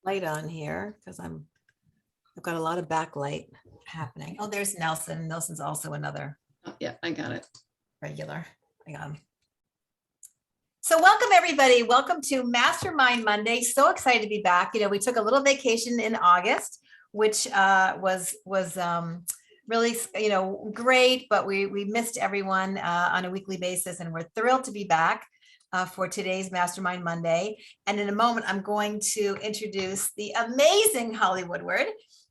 light on here because I've got a lot of backlight happening. Oh, there's Nelson. Nelson's also another Oh, yeah, I got it. regular. I got him. So welcome everybody. Welcome to Mastermind Monday. So excited to be back. We took a little vacation in August, which was really, great, but we missed everyone on a weekly basis, and we're thrilled to be back for today's Mastermind Monday. And in a moment, I'm going to introduce the amazing Holli Woodward.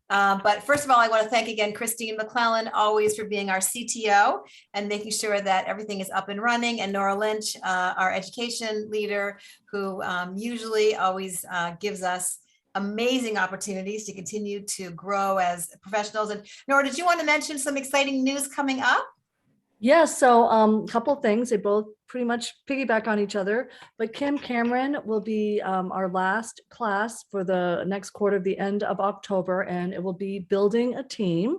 But first of all, I want to thank again Christine McClellan, always for being our CTO and making sure that everything is up and running, and Nora Lynch, our education leader, who usually always gives us amazing opportunities to continue to grow as professionals. And Nora, did you want to mention some exciting news coming up? Yeah, so a couple of things. They both pretty much piggyback on each other, but Kim Cameron will be our last class for the next quarter, the end of October, and it will be building a team.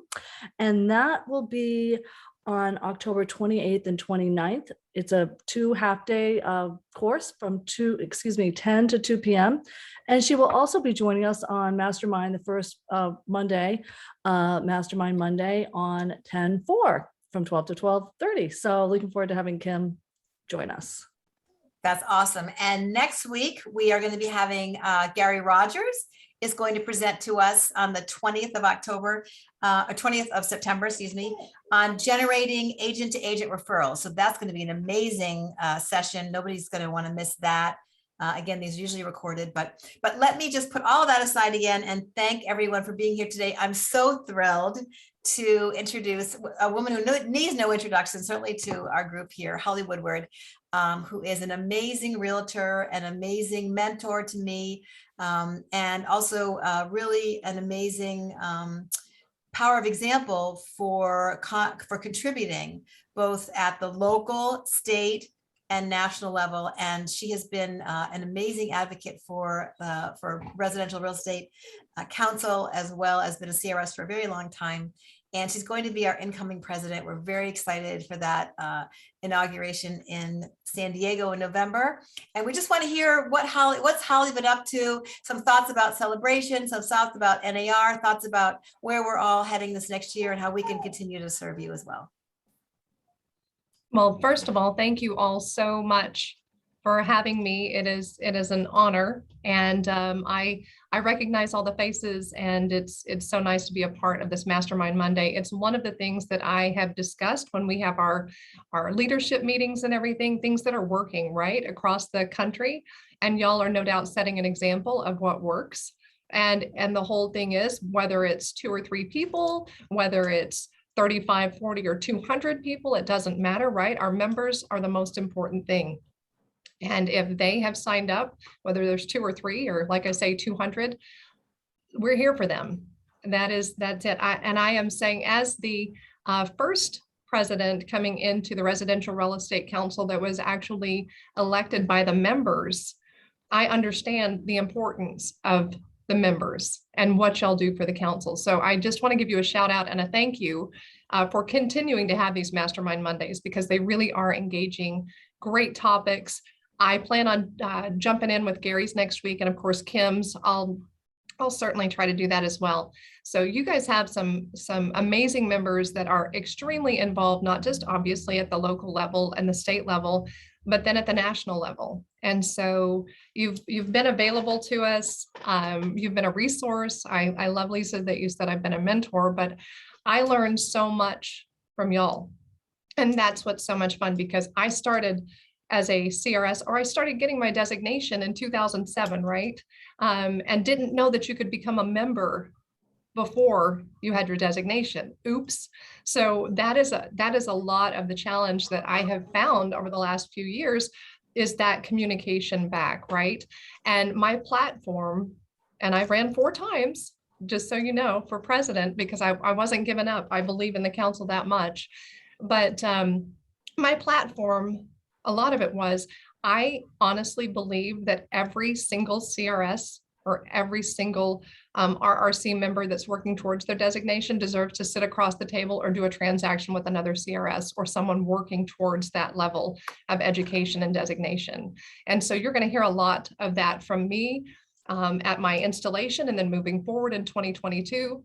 And that will be on October 28th and 29th. It's a 2 half-day course from 10 to 2 p.m. And she will also be joining us on Mastermind, the first Monday, Mastermind Monday on 10/4. From 12 to 12:30. So looking forward to having Kim join us. That's awesome. And next week, we are going to be having Gary Rogers is going to present to us on the 20th of October, or 20th of September, excuse me, on generating agent-to-agent referrals. So that's going to be an amazing session. Nobody's going to want to miss that. Again, these are usually recorded, but let me just put all of that aside again and thank everyone for being here today. I'm so thrilled to introduce a woman who needs no introduction, certainly to our group here, Holli Woodward, who is an amazing realtor, an amazing mentor to me, and also really an amazing power of example for contributing both at the local, state, and national level. And she has been an amazing advocate for residential real estate council, as well as been a CRS for a very long time. And she's going to be our incoming president. We're very excited for that inauguration in San Diego in November. And we just want to hear what's Holli been up to, some thoughts about celebration, some thoughts about NAR, thoughts about where we're all heading this next year and how we can continue to serve you as well. Well, first of all, thank you all so much for having me. It is an honor, and I recognize all the faces, and it's so nice to be a part of this Mastermind Monday. It's one of the things that I have discussed when we have our leadership meetings and everything, things that are working right across the country, and y'all are no doubt setting an example of what works. And the whole thing is, whether it's 2 or 3 people, whether it's 35, 40, or 200 people, it doesn't matter, right? Our members are the most important thing. And if they have signed up, whether there's 2 or 3, or like I say, 200, we're here for them. That's it. I am saying, as the first president coming into the Residential Real Estate Council that was actually elected by the members, I understand the importance of the members and what y'all do for the council. So I just want to give you a shout out and a thank you for continuing to have these Mastermind Mondays, because they really are engaging, great topics. I plan on jumping in with Gary's next week, and of course Kim's. I'll certainly try to do that as well. So you guys have some amazing members that are extremely involved, not just obviously at the local level and the state level, but then at the national level. And so you've been available to us. You've been a resource. I love, Lisa, that you said I've been a mentor, but I learned so much from y'all. And that's what's so much fun, because I started as a CRS, or I started getting my designation in 2007, right? And didn't know that you could become a member before you had your designation. Oops. So that is a lot of the challenge that I have found over the last few years, is that communication back, right? And my platform, and I ran 4 times, just so you know, for president, because I wasn't giving up. I believe in the council that much. But my platform, a lot of it was, I honestly believe that every single CRS or every single RRC member that's working towards their designation deserves to sit across the table or do a transaction with another CRS or someone working towards that level of education and designation. And so you're going to hear a lot of that from me. at my installation and then moving forward in 2022.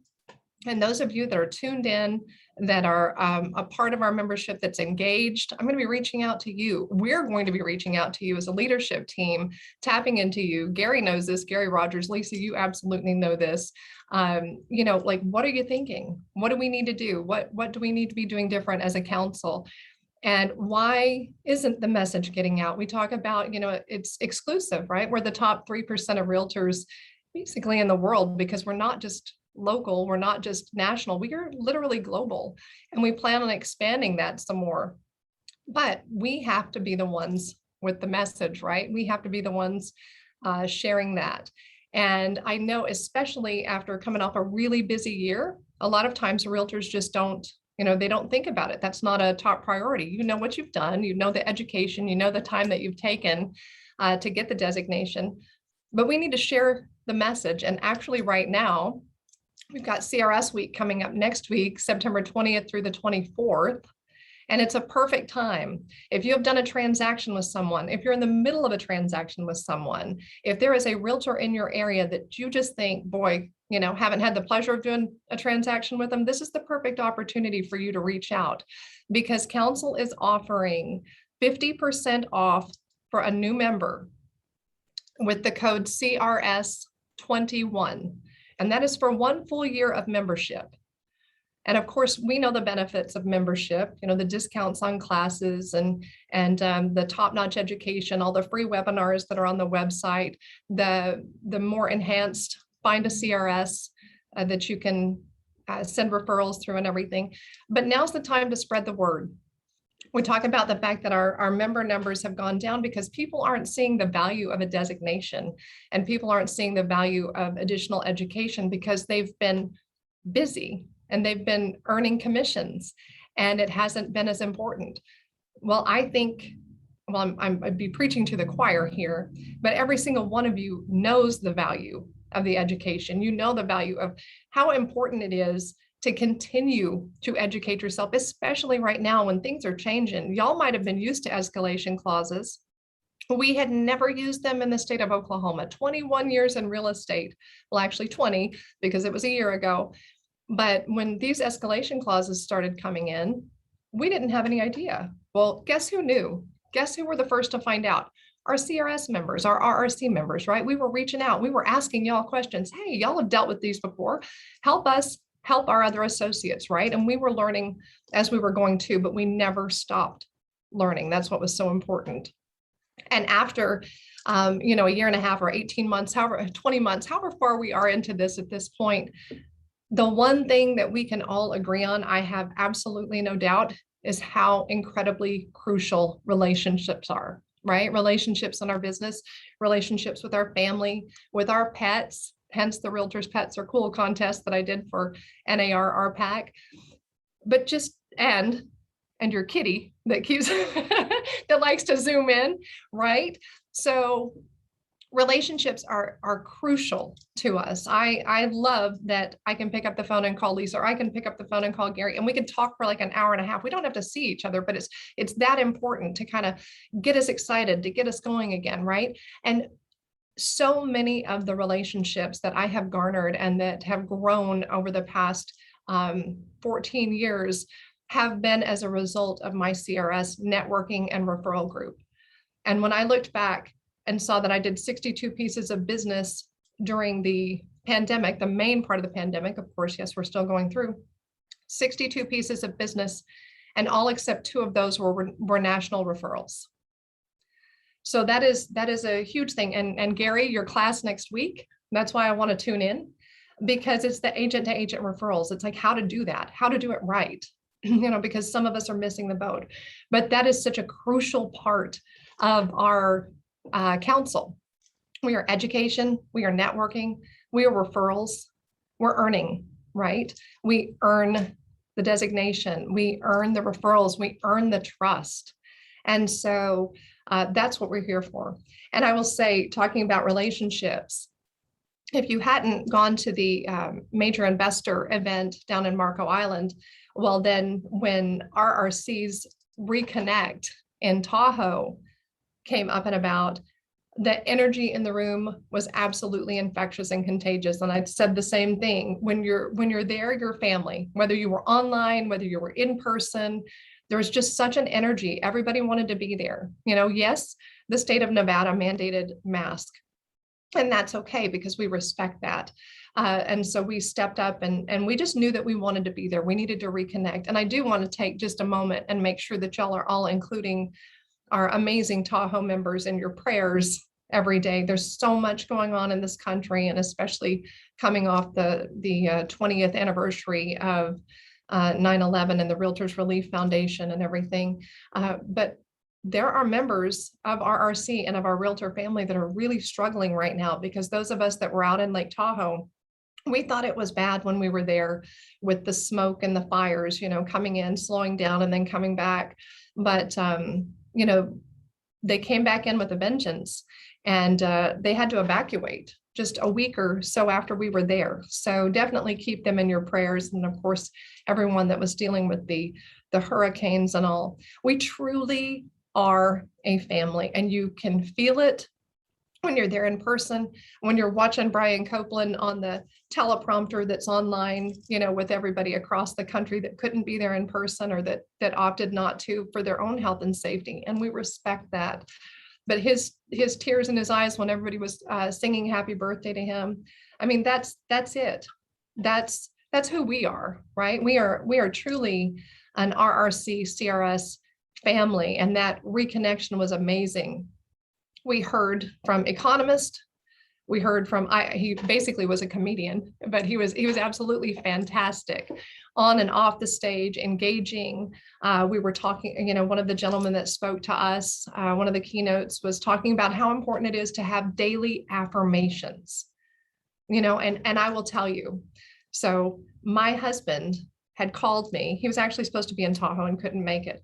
And those of you that are tuned in, that are a part of our membership that's engaged, I'm going to be reaching out to you. We're going to be reaching out to you as a leadership team, tapping into you. Gary knows this, Gary Rogers. Lisa, you absolutely know this. You know, like, what are you thinking? What do we need to do? What do we need to be doing different as a council? And why isn't the message getting out? We talk about, you know, it's exclusive, right? We're the top 3% of realtors basically in the world, because we're not just local, we're not just national, we are literally global, and we plan on expanding that some more. But we have to be the ones with the message, right? We have to be the ones sharing that. And I know, especially after coming off a really busy year, a lot of times realtors just don't, you know, they don't think about it. That's not a top priority. You know what you've done, you know the education, you know the time that you've taken to get the designation, but we need to share the message. And actually right now, we've got CRS week coming up next week, September 20th through the 24th. And it's a perfect time. If you have done a transaction with someone, if you're in the middle of a transaction with someone, if there is a realtor in your area that you just think, boy, you know, haven't had the pleasure of doing a transaction with them, this is the perfect opportunity for you to reach out, because council is offering 50% off for a new member with the code CRS21. And that is for 1 full year of membership. And of course, we know the benefits of membership, you know, the discounts on classes and the top-notch education, all the free webinars that are on the website, the more enhanced Find a CRS that you can send referrals through and everything. But now's the time to spread the word. We talk about the fact that our member numbers have gone down because people aren't seeing the value of a designation, and people aren't seeing the value of additional education because they've been busy and they've been earning commissions and it hasn't been as important. Well, I think, well, I'd be preaching to the choir here, but every single one of you knows the value of the education. You know the value of how important it is to continue to educate yourself, especially right now when things are changing. Y'all might have been used to escalation clauses. We had never used them in the state of Oklahoma. 21 years in real estate. Well, actually 20, because it was a year ago. But when these escalation clauses started coming in, we didn't have any idea. Well, guess who knew? Guess who were the first to find out? Our CRS members, our RRC members, right? We were reaching out. We were asking y'all questions. Hey, y'all have dealt with these before. Help us help our other associates, right? And we were learning as we were going too, but we never stopped learning. That's what was so important. And after, you know, a year and a half or 18 months, however, 20 months, however far we are into this at this point, the one thing that we can all agree on, I have absolutely no doubt, is how incredibly crucial relationships are, right? Relationships in our business, relationships with our family, with our pets, hence the Realtors Pets Are Cool contest that I did for NER RPAC. But just, and your kitty that keeps, that likes to zoom in, right? So relationships are crucial to us. I love that I can pick up the phone and call Lisa, or I can pick up the phone and call Gary, and we can talk for like an hour and a half. We don't have to see each other, but it's that important to kind of get us excited, to get us going again, right? And so many of the relationships that I have garnered and that have grown over the past 14 years have been as a result of my CRS networking and referral group. And when I looked back and saw that I did 62 pieces of business during the pandemic, the main part of the pandemic, of course, yes, we're still going through 62 pieces of business, and all except 2 of those were national referrals. So that is a huge thing. And Gary, your class next week, that's why I want to tune in, because it's the agent to agent referrals. It's like how to do that, how to do it right, you know, because some of us are missing the boat. But that is such a crucial part of our council. We are education, we are networking, we are referrals, we're earning, right? We earn the designation, we earn the referrals, we earn the trust. And so that's what we're here for. And I will say, talking about relationships, if you hadn't gone to the major investor event down in Marco Island, well, then when RRC's Reconnect in Tahoe came up and about, the energy in the room was absolutely infectious and contagious. And I said the same thing. When you're there, your family, whether you were online, whether you were in person, there was just such an energy. Everybody wanted to be there. Yes, the state of Nevada mandated mask, and that's okay because we respect that. And so we stepped up and we just knew that we wanted to be there. We needed to reconnect. And I do want to take just a moment and make sure that y'all are all including our amazing Tahoe members in your prayers every day. There's so much going on in this country, and especially coming off the 20th anniversary of 9/11 and the Realtors Relief Foundation and everything. But there are members of RRC and of our realtor family that are really struggling right now, because those of us that were out in Lake Tahoe, we thought it was bad when we were there with the smoke and the fires, coming in, slowing down, and then coming back. But they came back in with a vengeance, and they had to evacuate just a week or so after we were there. So definitely keep them in your prayers. And of course, everyone that was dealing with the hurricanes and all. We truly are a family, and you can feel it when you're there in person, when you're watching Brian Copeland on the teleprompter that's online, with everybody across the country that couldn't be there in person, or that opted not to for their own health and safety. And we respect that. But his tears in his eyes when everybody was singing happy birthday to him. I mean, that's it. That's who we are, right? We are truly an RRC CRS family, and that reconnection was amazing. We heard from economists. We heard from, he basically was a comedian, but he was absolutely fantastic on and off the stage, engaging. We were talking, one of the gentlemen that spoke to us, one of the keynotes was talking about how important it is to have daily affirmations, and I will tell you. So my husband had called me. He was actually supposed to be in Tahoe and couldn't make it.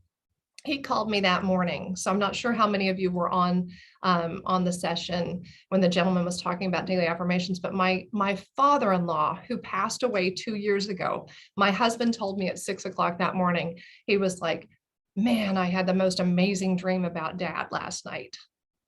He called me that morning. So I'm not sure how many of you were on the session when the gentleman was talking about daily affirmations, but my father-in-law, who passed away 2 years ago, my husband told me at 6 o'clock that morning, he was like, man, I had the most amazing dream about Dad last night.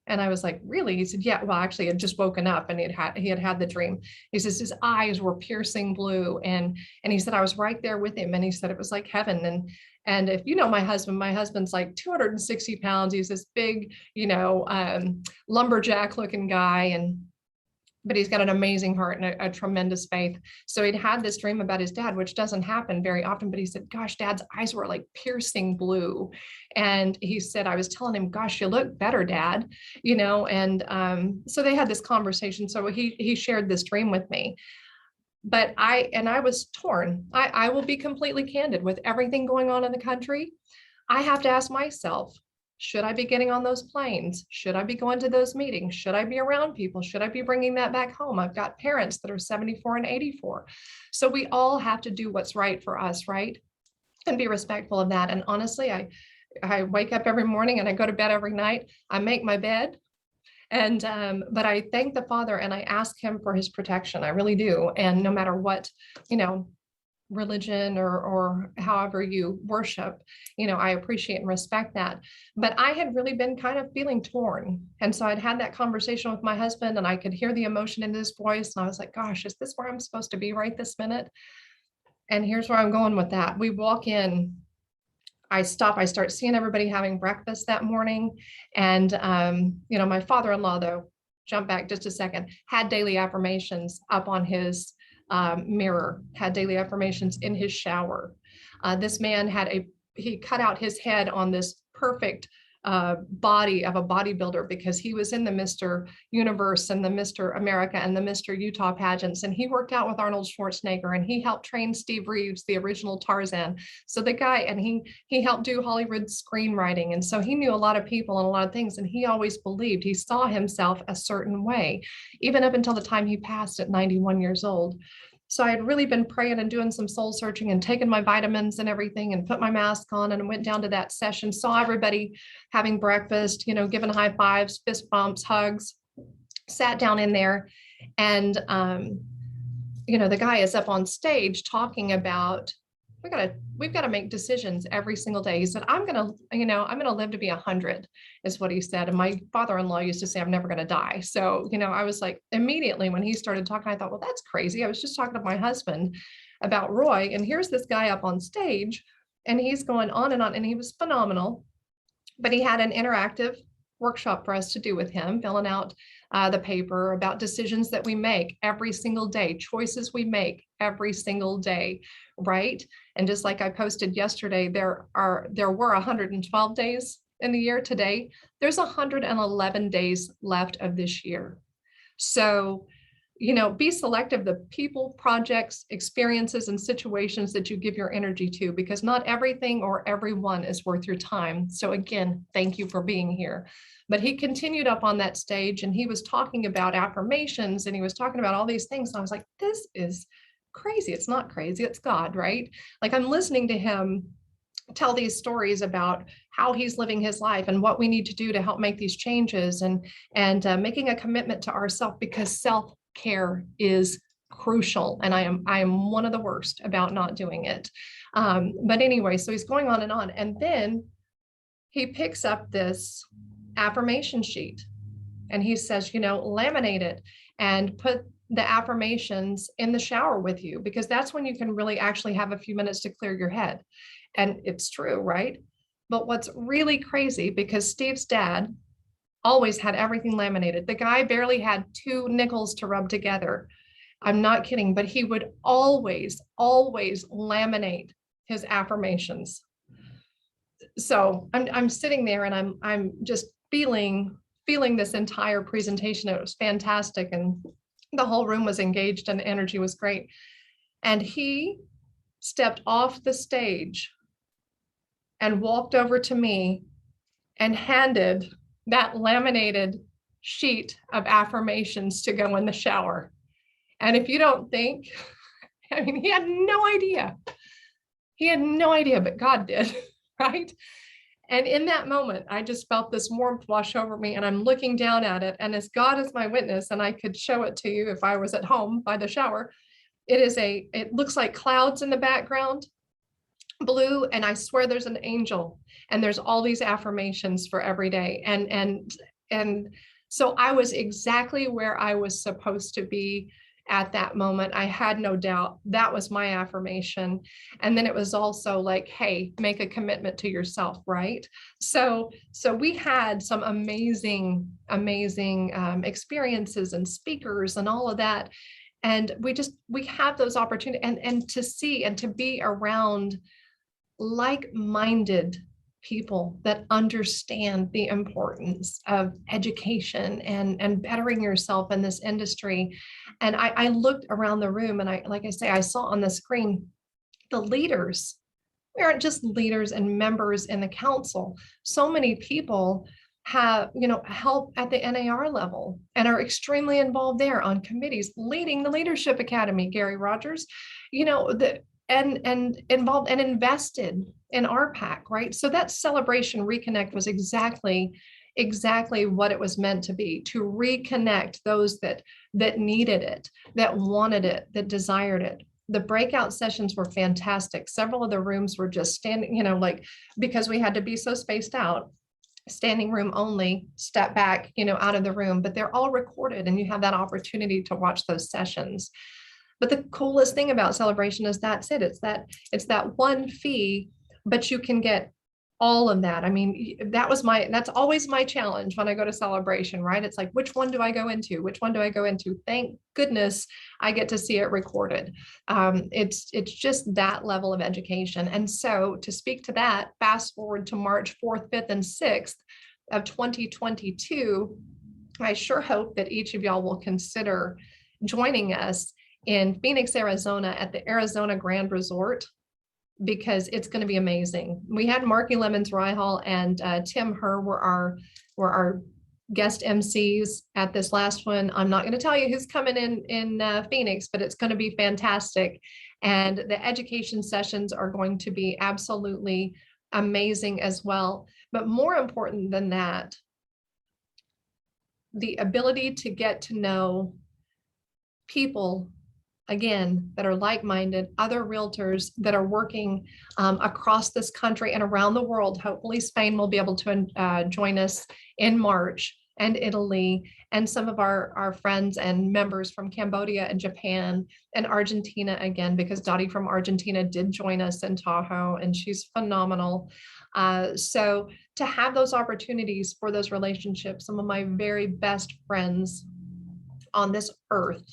And I was like, really? He said, yeah, well, actually, I'd just woken up and he had the dream. He says his eyes were piercing blue. And he said, I was right there with him. And he said, it was like heaven. And if you know my husband's like 260 pounds. He's this big, lumberjack looking guy. But he's got an amazing heart and a tremendous faith. So he'd had this dream about his dad, which doesn't happen very often, but he said, gosh, Dad's eyes were like piercing blue. And he said, I was telling him, gosh, you look better, Dad, and so they had this conversation. So he shared this dream with me. But I was torn. I will be completely candid with everything going on in the country. I have to ask myself, should I be getting on those planes? Should I be going to those meetings? Should I be around people? Should I be bringing that back home? I've got parents that are 74 and 84. So we all have to do what's right for us, right? And be respectful of that. And honestly, I wake up every morning and I go to bed every night. I make my bed. And but I thank the Father and I ask him for his protection. I really do. And no matter what, religion or however you worship, I appreciate and respect that. But I had really been kind of feeling torn. And so I'd had that conversation with my husband and I could hear the emotion in his voice. And I was like, gosh, is this where I'm supposed to be right this minute? And here's where I'm going with that. We walk in, I start seeing everybody having breakfast that morning. And, my father-in-law, though, jump back just a second, had daily affirmations up on his mirror, had daily affirmations in his shower. This man he cut out his head on this perfect body of a bodybuilder because he was in the Mr. Universe and the Mr. America and the Mr. Utah pageants. And he worked out with Arnold Schwarzenegger and he helped train Steve Reeves, the original Tarzan. So the guy, and he helped do Hollywood screenwriting. And so he knew a lot of people and a lot of things. And he always believed, he saw himself a certain way, even up until the time he passed at 91 years old. So I had really been praying and doing some soul searching and taking my vitamins and everything and put my mask on and went down to that session, saw everybody having breakfast, giving high fives, fist bumps, hugs, sat down in there. And, the guy is up on stage talking about we've got to make decisions every single day. He said, I'm going to live to be 100 is what he said. And my father-in-law used to say, I'm never going to die. So, I was like, immediately when he started talking, I thought, well, that's crazy. I was just talking to my husband about Roy, and here's this guy up on stage and he's going on, and he was phenomenal, but he had an interactive workshop for us to do with him, filling out the paper about decisions that we make every single day, choices we make every single day, right? And just like I posted yesterday, there were 112 days in the year. Today, there's 111 days left of this year. So, be selective of the people, projects, experiences, and situations that you give your energy to, because not everything or everyone is worth your time. So again, thank you for being here. But he continued up on that stage and he was talking about affirmations and he was talking about all these things. And I was like, this is crazy. It's not crazy. It's God, right? Like, I'm listening to him tell these stories about how he's living his life and what we need to do to help make these changes, and making a commitment to ourselves, because self-care is crucial. And I am one of the worst about not doing it. But anyway, so he's going on, and then he picks up this affirmation sheet and he says, laminate it and put the affirmations in the shower with you, because that's when you can really actually have a few minutes to clear your head. And it's true, right? But what's really crazy, because Steve's dad always had everything laminated. The guy barely had 2 nickels to rub together. I'm not kidding, but he would always laminate his affirmations. So I'm sitting there and I'm just feeling this entire presentation. It was fantastic. And the whole room was engaged and the energy was great. And he stepped off the stage and walked over to me and handed that laminated sheet of affirmations to go in the shower. And if you don't think, he had no idea. He had no idea, but God did, right? And in that moment, I just felt this warmth wash over me, and I'm looking down at it. And as God is my witness, and I could show it to you if I was at home by the shower, it looks like clouds in the background, blue, and I swear there's an angel, and there's all these affirmations for every day. And so I was exactly where I was supposed to be at that moment. I had no doubt that was my affirmation. And then it was also like, hey, make a commitment to yourself, right? So we had some amazing experiences and speakers and all of that. And we have those opportunities, and to see and to be around like-minded people that understand the importance of education and bettering yourself in this industry. And I looked around the room, and I saw on the screen the leaders. We aren't just leaders and members in the council. So many people have, help at the NAR level and are extremely involved there on committees, leading the Leadership Academy, Gary Rogers, and involved and invested in RPAC, right? So that Celebration Reconnect was exactly what it was meant to be, to reconnect those that needed it, that wanted it, that desired it. The breakout sessions were fantastic. Several of the rooms were just standing, because we had to be so spaced out, standing room only, step back, out of the room, but they're all recorded and you have that opportunity to watch those sessions. But the coolest thing about Celebration is that's it. It's that one fee, but you can get all of that. That's always my challenge when I go to Celebration, right? It's like, which one do I go into? Which one do I go into? Thank goodness I get to see it recorded. It's just that level of education. And so to speak to that, fast forward to March 4th, 5th, and 6th of 2022, I sure hope that each of y'all will consider joining us in Phoenix, Arizona at the Arizona Grand Resort, because it's going to be amazing. We had Marky Lemons Rihal and Tim Herr were our guest MCs at this last one. I'm not going to tell you who's coming in Phoenix, but it's going to be fantastic. And the education sessions are going to be absolutely amazing as well. But more important than that, the ability to get to know people again, that are like-minded, other realtors that are working across this country and around the world. Hopefully Spain will be able to join us in March, and Italy, and some of our friends and members from Cambodia and Japan and Argentina again, because Dottie from Argentina did join us in Tahoe, and she's phenomenal. So to have those opportunities for those relationships, some of my very best friends on this earth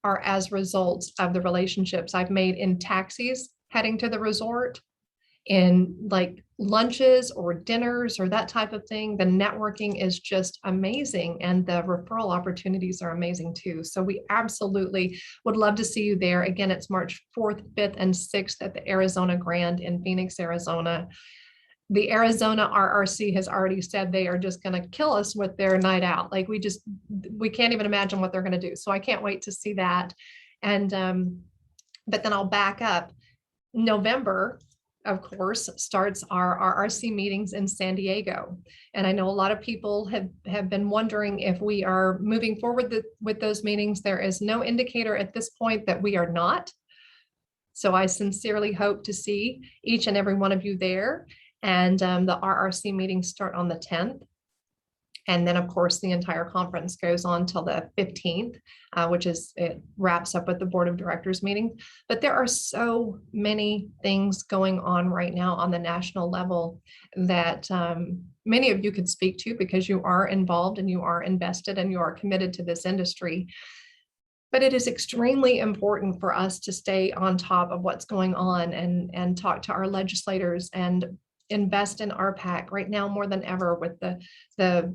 are as results of the relationships I've made in taxis heading to the resort, in like lunches or dinners or that type of thing. The networking is just amazing, and the referral opportunities are amazing too. So we absolutely would love to see you there. Again, it's March 4th, 5th, and 6th at the Arizona Grand in Phoenix, Arizona. The Arizona RRC has already said they are just going to kill us with their night out. Like we can't even imagine what they're going to do. So I can't wait to see that. And, but then I'll back up. November, of course, starts our RRC meetings in San Diego. And I know a lot of people have been wondering if we are moving forward with those meetings. There is no indicator at this point that we are not. So I sincerely hope to see each and every one of you there. And the RRC meetings start on the 10th. And then, of course, the entire conference goes on till the 15th, which is, it wraps up with the board of directors meeting. But there are so many things going on right now on the national level that many of you could speak to, because you are involved and you are invested and you are committed to this industry. But it is extremely important for us to stay on top of what's going on and talk to our legislators and invest in RPAC right now more than ever, with the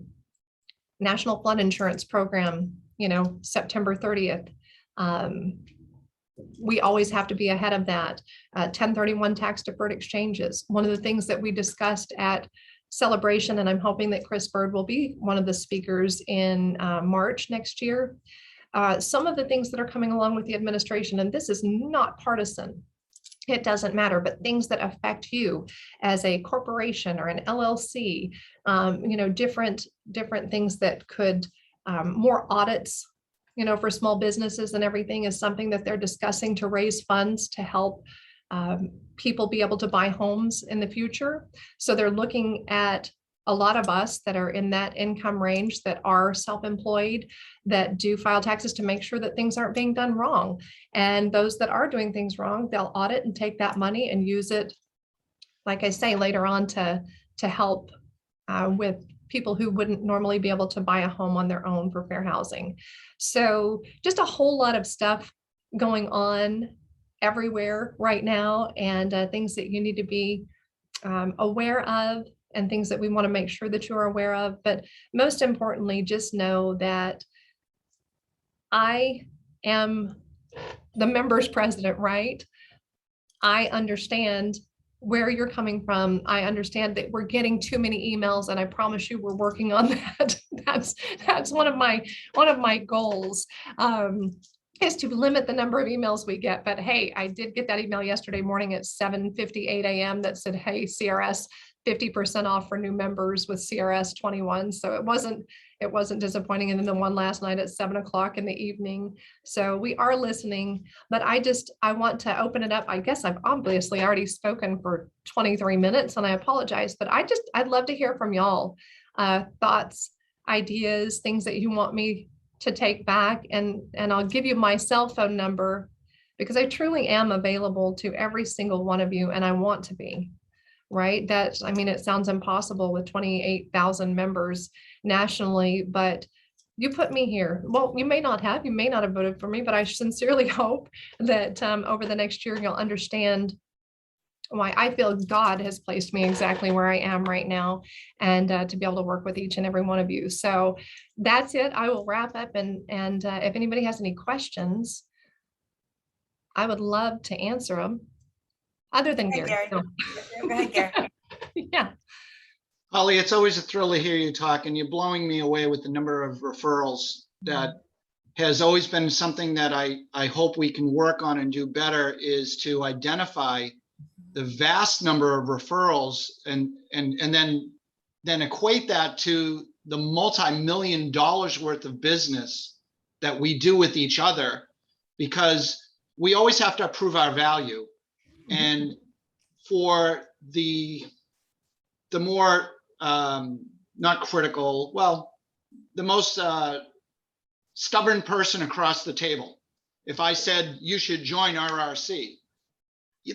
National Flood Insurance Program, September 30th. We always have to be ahead of that. 1031 tax deferred exchanges. One of the things that we discussed at Celebration, and I'm hoping that Chris Bird will be one of the speakers in March next year. Some of the things that are coming along with the administration, and this is not partisan, it doesn't matter, but things that affect you as a corporation or an LLC, different things that could, more audits, for small businesses and everything, is something that they're discussing to raise funds to help people be able to buy homes in the future. So they're looking at a lot of us that are in that income range, that are self-employed, that do file taxes, to make sure that things aren't being done wrong. And those that are doing things wrong, they'll audit and take that money and use it, like I say, later on to help with people who wouldn't normally be able to buy a home on their own for fair housing. So just a whole lot of stuff going on everywhere right now, and things that you need to be aware of, and things that we want to make sure that you're aware of. But most importantly, just know that I am the members president, right? I understand where you're coming from. I understand that we're getting too many emails, and I promise you we're working on that. That's one of my goals, is to limit the number of emails we get. But hey, I did get that email yesterday morning at 7:58 a.m. that said, hey, CRS 50% off for new members with CRS 21. So it wasn't disappointing. And then the one last night at 7 o'clock in the evening. So we are listening, but I want to open it up. I guess I've obviously already spoken for 23 minutes, and I apologize, but I'd love to hear from y'all, thoughts, ideas, things that you want me to take back. And I'll give you my cell phone number, because I truly am available to every single one of you, and I want to be. Right? It sounds impossible with 28,000 members nationally, but you put me here. Well, you may not have voted for me, but I sincerely hope that over the next year, you'll understand why I feel God has placed me exactly where I am right now, and to be able to work with each and every one of you. So that's it. I will wrap up, and if anybody has any questions, I would love to answer them. Other than Gary. Go ahead, Gary. Yeah. Holly, it's always a thrill to hear you talk, and you're blowing me away with the number of referrals. That has always been something that I hope we can work on and do better, is to identify the vast number of referrals and then equate that to the multi-million dollars worth of business that we do with each other. because we always have to prove our value. And for the more, not critical, well, the most stubborn person across the table, if I said you should join RRC,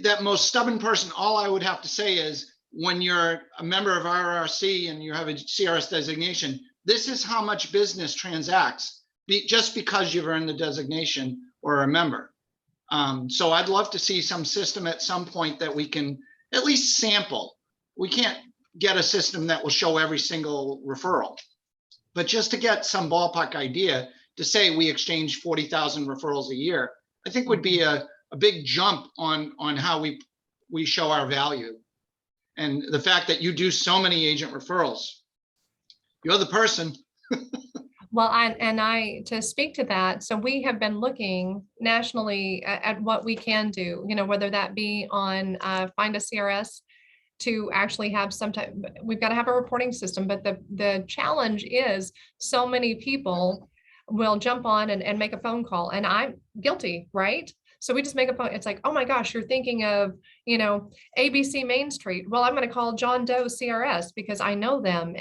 that most stubborn person, all I would have to say is, when you're a member of RRC and you have a CRS designation, this is how much business transacts just because you've earned the designation or are a member. So I'd love to see some system at some point that we can at least sample. We can't get a system that will show every single referral, but just to get some ballpark idea, to say we exchange 40,000 referrals a year, I think would be a big jump on how we show our value. And the fact that you do so many agent referrals, you're the person. Well, I to speak to that, so we have been looking nationally at what we can do, whether that be on Find a CRS, to actually have some type, we've got to have a reporting system, but the challenge is so many people will jump on and make a phone call, and I'm guilty, right? So we just make a phone, it's like, oh my gosh, you're thinking of, ABC Main Street. Well, I'm going to call John Doe CRS because I know them.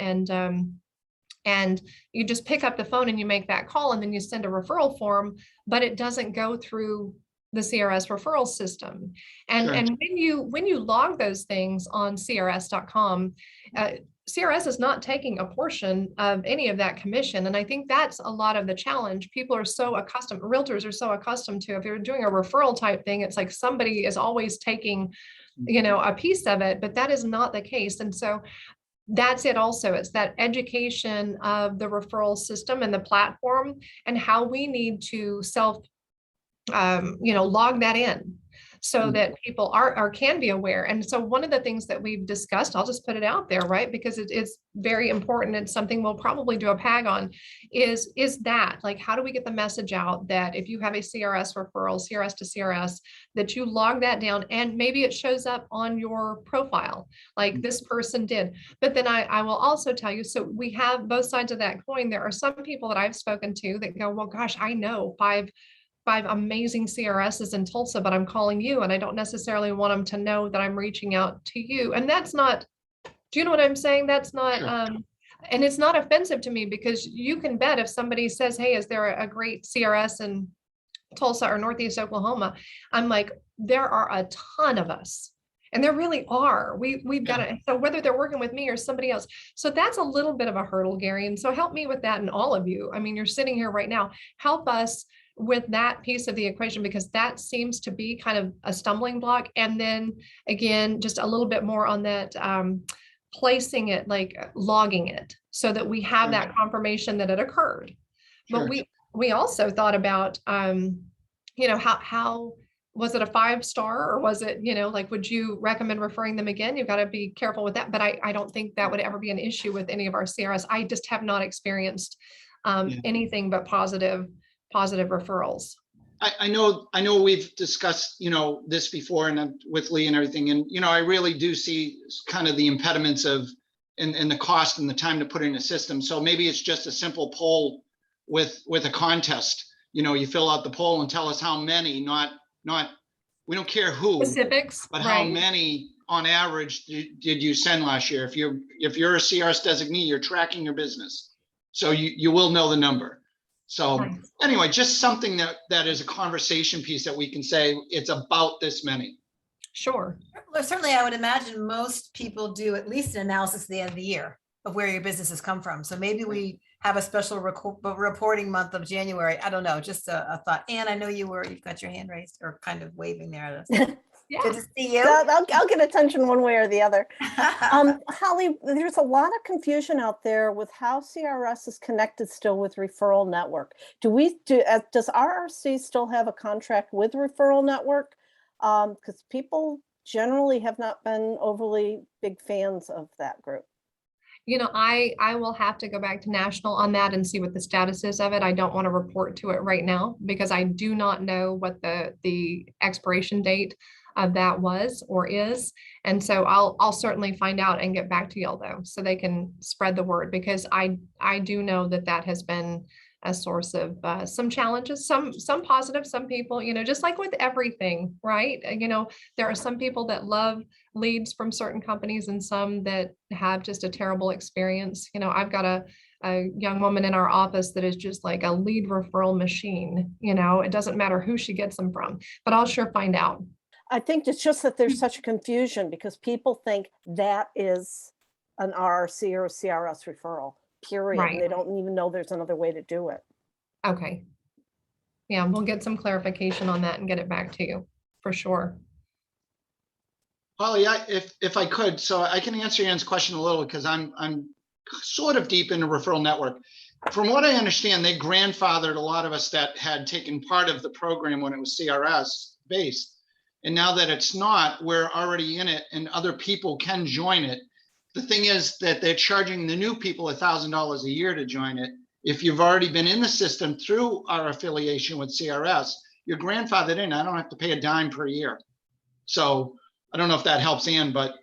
And you just pick up the phone and you make that call, and then you send a referral form, but it doesn't go through the CRS referral system. And, Sure. and when you log those things on CRS.com, CRS is not taking a portion of any of that commission. And I think that's a lot of the challenge. People are so accustomed, realtors are so accustomed to, if you're doing a referral type thing, it's like somebody is always taking, a piece of it, but that is not the case. And so that's it also. It's that education of the referral system and the platform, and how we need to log that in so that people can be aware. And so one of the things that we've discussed, I'll just put it out there, right? Because it's very important. It's something we'll probably do a PAG on, is that, like, how do we get the message out that if you have a CRS referral, CRS to CRS, that you log that down, and maybe it shows up on your profile, like this person did. But then I will also tell you, so we have both sides of that coin. There are some people that I've spoken to that go, well, gosh, I know five amazing CRSs in Tulsa, but I'm calling you, and I don't necessarily want them to know that I'm reaching out to you. And that's not, do you know what I'm saying? That's not, Sure. And it's not offensive to me, because you can bet if somebody says, hey, is there a great CRS in Tulsa or Northeast Oklahoma? I'm like, there are a ton of us. And there really are. We've got to, so whether they're working with me or somebody else. So that's a little bit of a hurdle, Gary. And so help me with that, and all of you. I mean, you're sitting here right now. Help us with that piece of the equation, because that seems to be kind of a stumbling block. And then again, just a little bit more on that, placing it, like logging it, so that we have that confirmation that it occurred. Sure. But we also thought about, how was it a 5-star, or was it, like, would you recommend referring them again? You've got to be careful with that. But I don't think that would ever be an issue with any of our CRS. I just have not experienced anything but positive referrals. I know we've discussed, this before, and with Lee and everything. And, I really do see kind of the impediments of, and the cost and the time to put in a system. So maybe it's just a simple poll with a contest. You fill out the poll and tell us how many, not, we don't care who, Specifics, but right. how many on average did you send last year? If you're a CRS designee, you're tracking your business, so you will know the number. So anyway, just something that is a conversation piece that we can say it's about this many. Sure. Well, certainly, I would imagine most people do at least an analysis at the end of the year of where your business has come from. So maybe we have a special reporting month of January. I don't know, just a thought. Anne, I know you've got your hand raised or kind of waving there at us. Yeah. Good to see you. I'll get attention one way or the other. Holly, there's a lot of confusion out there with how CRS is connected still with Referral Network. Does RRC still have a contract with Referral Network? Because people generally have not been overly big fans of that group. I will have to go back to national on that and see what the status is of it. I don't want to report to it right now, because I do not know what the expiration date of that was or is. And so I'll certainly find out and get back to y'all, though, so they can spread the word, because I do know that has been a source of some challenges, some positive, some people, just like with everything, right? There are some people that love leads from certain companies and some that have just a terrible experience. I've got a young woman in our office that is just like a lead referral machine. It doesn't matter who she gets them from, but I'll sure find out. I think it's just that there's such confusion because people think that is an RRC or a CRS referral, period. Right. And they don't even know there's another way to do it. Okay. Yeah, we'll get some clarification on that and get it back to you for sure. Holly, if I could, so I can answer Ann's question a little because I'm sort of deep in the referral network. From what I understand, they grandfathered a lot of us that had taken part of the program when it was CRS based. And now that it's not, we're already in it and other people can join it. The thing is that they're charging the new people $1,000 a year to join it. If you've already been in the system through our affiliation with CRS, you're grandfathered in. I don't have to pay a dime per year. So I don't know if that helps Ann, but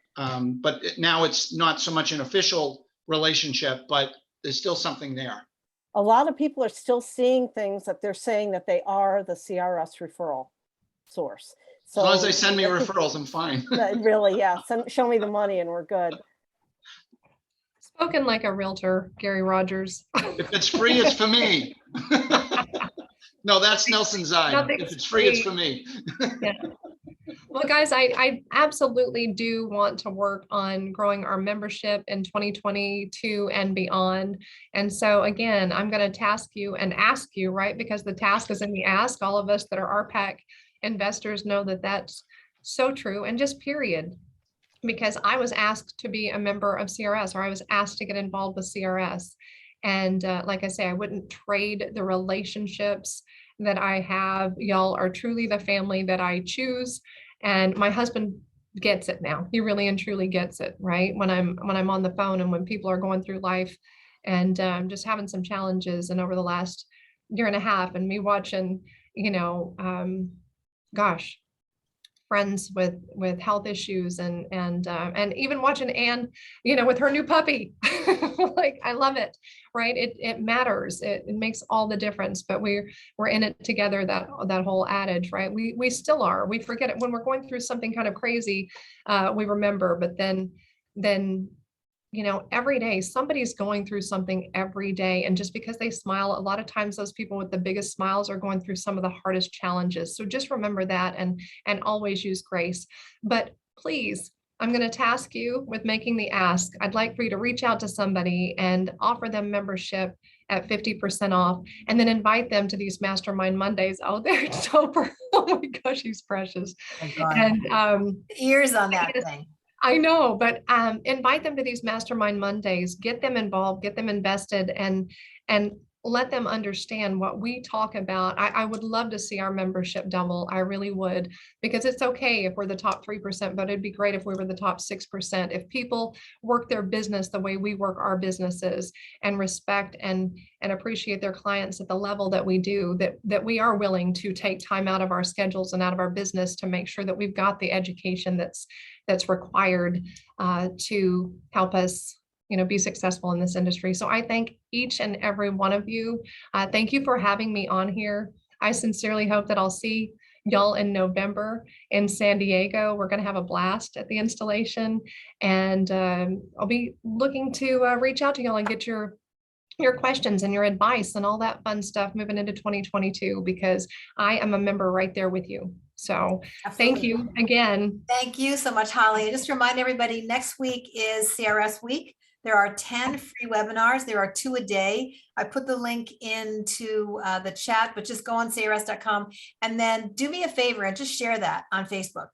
now it's not so much an official relationship, but there's still something there. A lot of people are still seeing things that they're saying that they are the CRS referral source. So As long as they send me referrals, I'm fine. Really, yeah. Show me the money and we're good. Spoken like a realtor, Gary Rogers. If it's free, it's for me. No, that's Nelson's eye. If it's free, it's for me. Yeah. Well, guys, I absolutely do want to work on growing our membership in 2022 and beyond. And so again, I'm going to task you and ask you, right? Because the task is in the ask. All of us that are RPAC investors know that that's so true, and just period. Because I was asked to be a member of CRS, or I was asked to get involved with CRS. And like I say, I wouldn't trade the relationships that I have. Y'all are truly the family that I choose. And my husband gets it now. He really and truly gets it, right? When I'm on the phone and when people are going through life and just having some challenges. And over the last year and a half, and me watching, gosh, friends with health issues and even watching Ann, with her new puppy, like I love it, right? It matters. It makes all the difference, but we're in it together, that whole adage, right? We still are. We forget it when we're going through something kind of crazy. We remember, but then every day somebody's going through something every day. And just because they smile, a lot of times those people with the biggest smiles are going through some of the hardest challenges. So just remember that and always use grace. But please, I'm going to task you with making the ask. I'd like for you to reach out to somebody and offer them membership at 50% off, and then invite them to these Mastermind Mondays. Oh, there's Topher. Oh my gosh, he's precious. Oh God. And ears on that thing. I know, but invite them to these Mastermind Mondays, get them involved, get them invested, and let them understand what we talk about. I would love to see our membership double. I really would, because it's okay if we're the top 3%, but it'd be great if we were the top 6%. If people work their business the way we work our businesses and respect and appreciate their clients at the level that we do, that we are willing to take time out of our schedules and out of our business to make sure that we've got the education that's required to help us be successful in this industry. So I thank each and every one of you. Thank you for having me on here. I sincerely hope that I'll see y'all in November in San Diego. We're going to have a blast at the installation, and I'll be looking to reach out to y'all and get your questions and your advice and all that fun stuff moving into 2022, because I am a member right there with you. So Thank you again. Thank you so much, Holly. And just remind everybody, next week is CRS week. There are 10 free webinars. There are 2 a day. I put the link into the chat, but just go on CRS.com and then do me a favor and just share that on Facebook.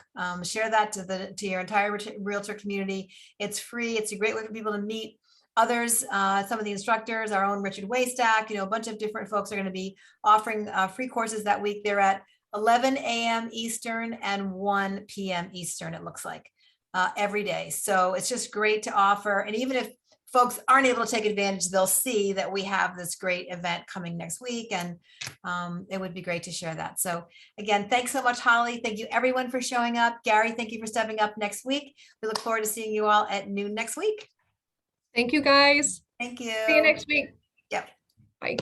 Share that to your entire realtor community. It's free. It's a great way for people to meet others, some of the instructors, our own Richard Waystack, a bunch of different folks are going to be offering free courses that week. They're at 11 a.m. Eastern and 1 p.m. Eastern, it looks like, every day. So it's just great to offer. And even if folks aren't able to take advantage, they'll see that we have this great event coming next week, and it would be great to share that. So again, thanks so much, Holly. Thank you everyone for showing up. Gary, thank you for stepping up next week. We look forward to seeing you all at noon next week. Thank you, guys. Thank you. See you next week. Yep. Bye.